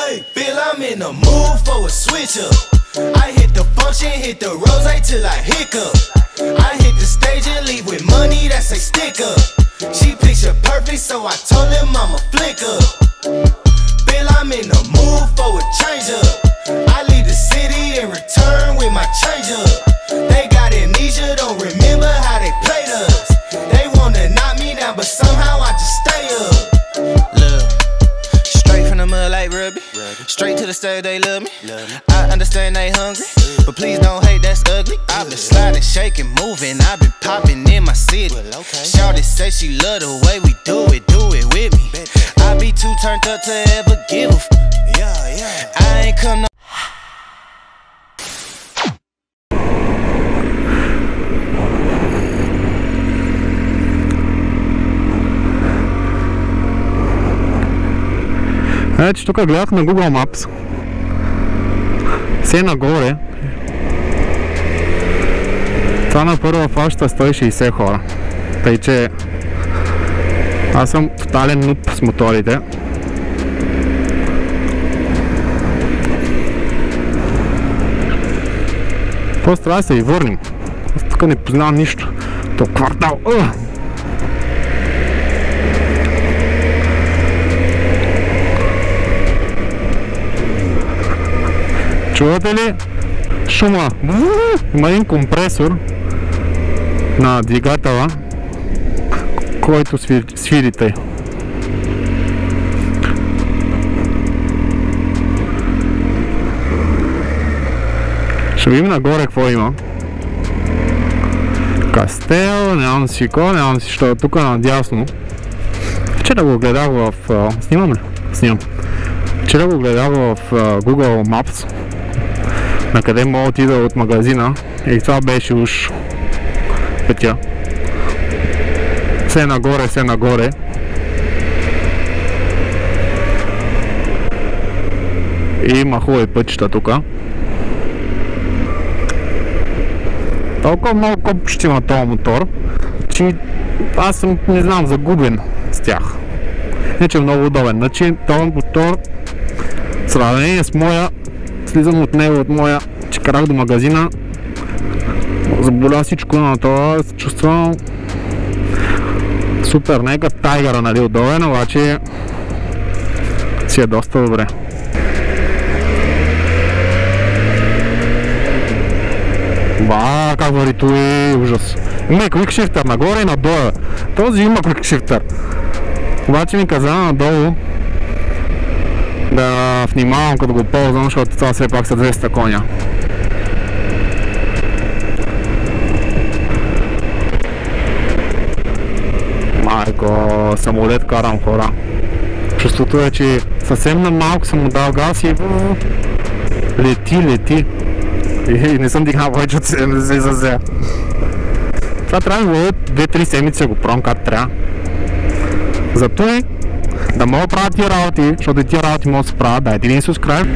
Hey, feel I'm in the mood for a switch up. I hit the function, hit the rose till I hiccup. I hit the stage and leave with money that say stick up. She picture perfect, so I told him I'ma flick up. Feel I'm in the mood for a change up. I leave the city and return with my change up. They got amnesia, don't remember how they played us. They wanna knock me down, but somehow I just stay up. Look, straight from the mud like Ruby. Straight to the stage, they love me. I understand they hungry, but please don't hate, that's ugly. I've been sliding, shaking, moving, I've been popping in my city. Shawty say she love the way we do it with me. I be too turned up to ever give a I ain't come no. Ето тук гледах на Google Maps. Все нагоре. Това на първа фаща 160 хора. Тъй че аз съм тотален нуб с моторите. Просто трябва да се и върнем. Аз тук не познавам нищо. То квартал. Чувате ли шума? Има един компресор на двигателя, който свири тъй. Ще видим нагоре какво има. Кастел, нямам си какво, нямам си що. Тук надясно. Вчера го гледах в... Снимам ли? Снимам. Вчера го гледах в Google Maps. На къде мога отида от магазина. И това беше уж пътя. Все нагоре, все нагоре. И има хубави пътища тук. Толкова много копчета има този мотор, че аз съм, не знам, загубен с тях. Не, че е много удобен. Значи този мотор, в сравнение с моя, слизам от него, от моя, че карах до магазина, заболя всичко на това, се чувствам супер, нека Тайгъра, нали, удобен, обаче си е доста добре. Ба, как вари той, ужас. Има и квикшифтър нагоре и надолу. Този има квикшифтър. Обаче ми каза надолу да внимавам като го ползвам, защото това все пак са 200 коня. Майко, самолет карам, хора. Чувството е, че съвсем на малко съм му дал газ и лети. И не съм дигнал повече от 70 за сега. Това трябва да бъде 2-3 седмици да го пробвам както трябва. Зато е да мога да правя тия работи, защото и тия работи могат да се правят. Дайте един subscribe.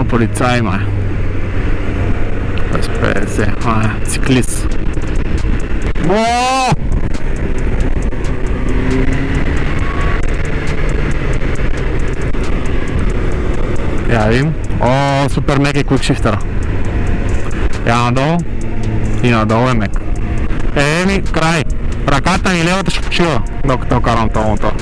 Полицай има. Без 50. Циклист. О! Я видим. О, супер мек е квикшифтъра. Я надолу. И надолу е мек. Еми, край. Ръката ми левата ще почива, докато карам този мотор.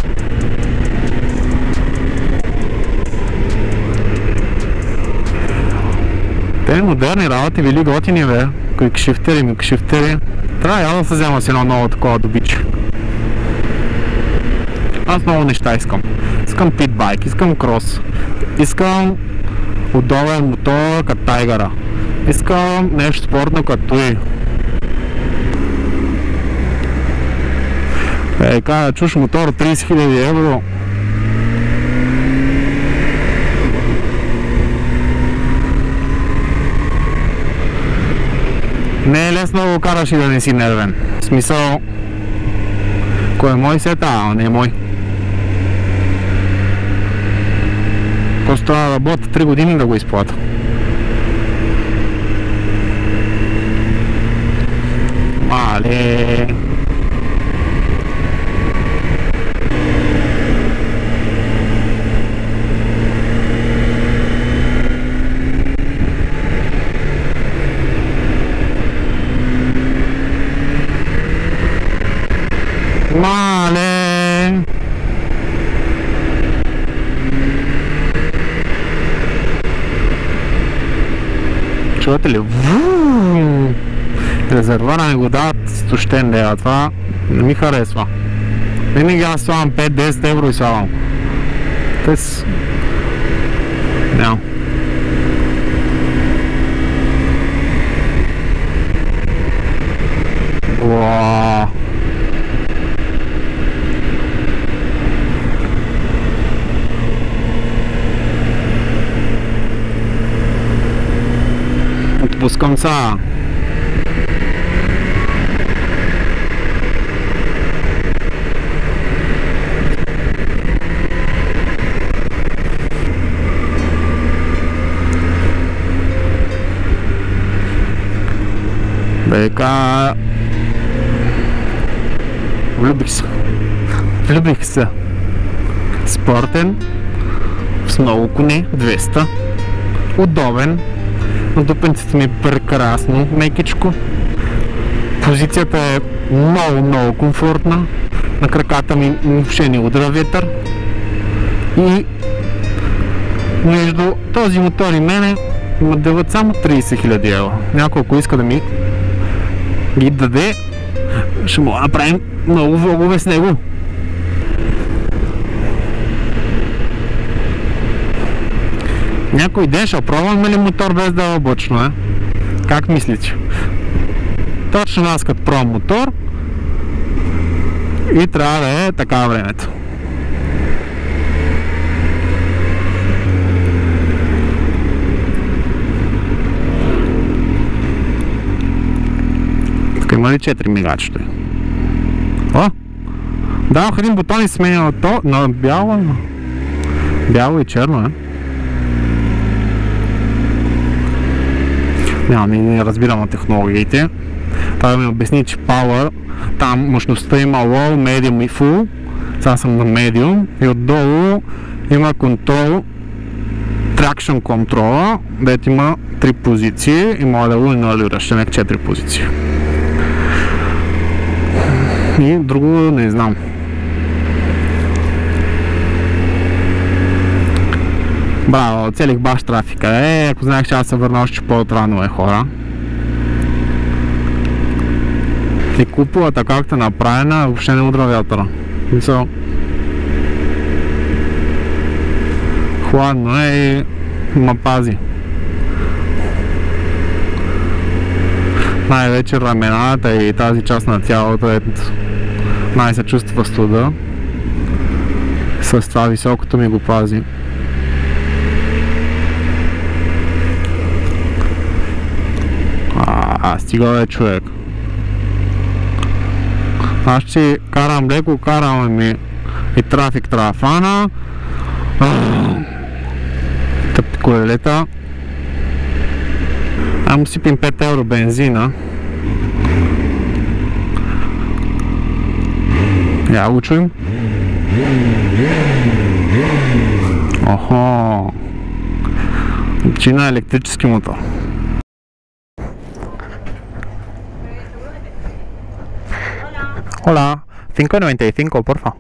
Те модерни работи били готини, бе. Квикшифтери, микшифтери. Трябва да се взема с едно ново такова добиче. Аз много неща искам. Искам питбайк, искам крос. Искам удобен мотор като Тайгъра. Искам нещо спортно като той. Кажа, чуш мотор 30 000 евро. Не е лесно да го караш и да не си нервен. В смисъл, Кой е мой сета, а не е мой. Просто трябва да работя 3 години да го изплата. Мале. Мале. Чувате ли? Резервара не го дават стощен лева. Това не ми харесва. Винаги аз слагам 5-10 евро и слагам. Тъс... Няма. Уау. Отпускам са. Бека. Влюбих се. Спортен, с много коне, 200. Удобен. Надупенците ми е прекрасно, мекичко. Позицията е много комфортна. На краката ми въобще не удра ветър. И между този мотор и мене има делът само 30 000 евро. Някой, ако иска да ми ги даде, ще мога да направим много влогове с него. Някой ден ще пробваме ли мотор без да е облачно, е? Как мислите? Точно аз като пробвам мотор и трябва да е така времето. Тук има ли 4 мигачета? О! Давах един бутон и сменя на бяло. Бяло и черно, е? Не разбирам на технологиите. Той ми обясни, че Power, там мощността има Low, Medium и Full. Сега съм на Medium и отдолу има контрол, Traction контрола, дето има 3 позиции и може да го анулираш, ще 4 позиции. И друго не знам. Браво, целих баш трафика. Ако знаех, че аз се върна още по-отрано, хора. И куполата както е направена, въобще не удра вятъра. Мисъл, хладно е и ма пази. Най-вече рамената и тази част на тялото е най-се чувства студа. С това високото ми го пази. Стига бе, човек. Аз ще карам леко, караме ми и трафик трябва фана. Тъпи колелета. Му сипим 5 евро бензина. Я го чуем. Охо. Чина електрически мотор. Hola, 5.95, porfa.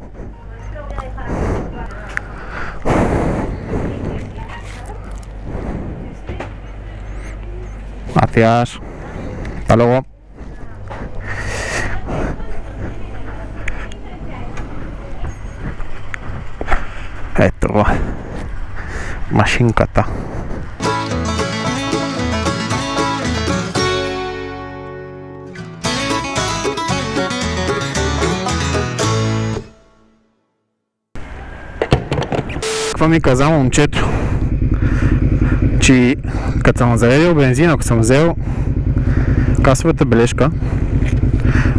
Gracias. Hasta luego. Ето го. Машинката. Какво ми каза момчето? Че като съм заведил бензин, ако съм взел касовата бележка,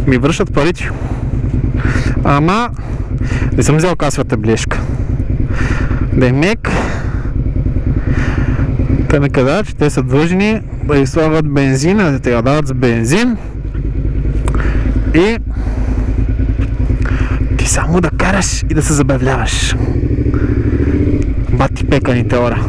ми връщат парите. Ама не съм взел касовата бележка. Демек те ме казват, че те са длъжни да изслагат бензина, да те я дават с бензин и ти само да караш и да се забавляваш. Бати пеканите ора.